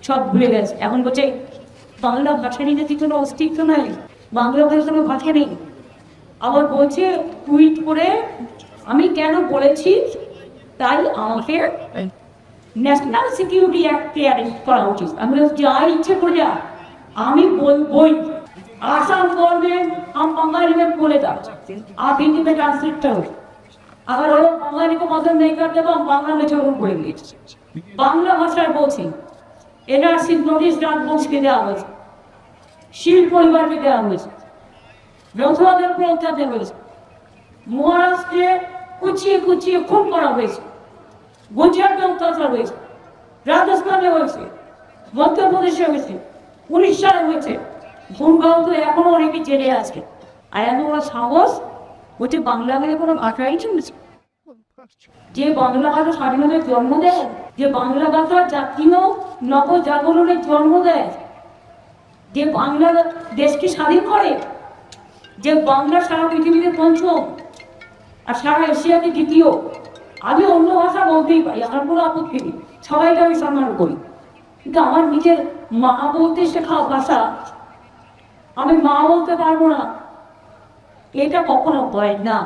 সব ভুলে গেছে। এখন বলছে বাংলা ভাষা নিয়ে যদি কোনো অস্তিত্ব নাই, বাংলা ভাষার কোনো ভাষা নেই। আবার বলছে টুইট করে আমি কেন বলেছি তাই আমাকে ন্যাশনাল সিকিউরিটি অ্যাক্টে অ্যারেস্ট করা উচিত। আমি যা ইচ্ছে করে যা, আমি বলবই। आसाम गवर्नमेंट हम बंगाली में बोले था, आप हिंदी में ट्रांसलेट करो। अगर वो बंगाली को पसंद नहीं करते तो हम बांग्ला में जरूर बोलेंगे। बांग्ला भाषा बोलছি এনআরসি নোটিশ রাজবংশকে দেওয়া হয়েছে, শীল পরিবারকে দেওয়া হয়েছে, রথুয়াদের প্রত্যাহার দেওয়া হয়েছে, মহারাষ্ট্রে কুচিয়ে কুচিয়ে খুন করা হয়েছে, গুজরাটে অত্যাচার হয়েছে, রাজস্থানে হয়েছে, মধ্যপ্রদেশে হয়েছে, উড়িষ্যায় হয়েছে, গুরগাঁও তো এখনো অনেকে জেলে আছে। আর এত বড় সাহস বলছে বাংলা বলে কোনো ভাষাই চলেছে। যে বাংলা ভাষা স্বাধীনতার জন্ম দেয়, যে বাংলা ভাষা জাতীয় নবজাগরণের জন্ম দেয়, যে বাংলা দেশকে স্বাধীন করে, যে বাংলা সারা পৃথিবীতে পঞ্চম আর সারা এশিয়াতে দ্বিতীয়। আমি অন্য ভাষা বলতেই পারি, আমার কোনো আপত্তি নেই, সবাইকে আমি সম্মান করি, কিন্তু আমার নিজের মা বলতে শেখা ভাষা আমি মা বলতে পারবো না, এটা কখনো হয় না।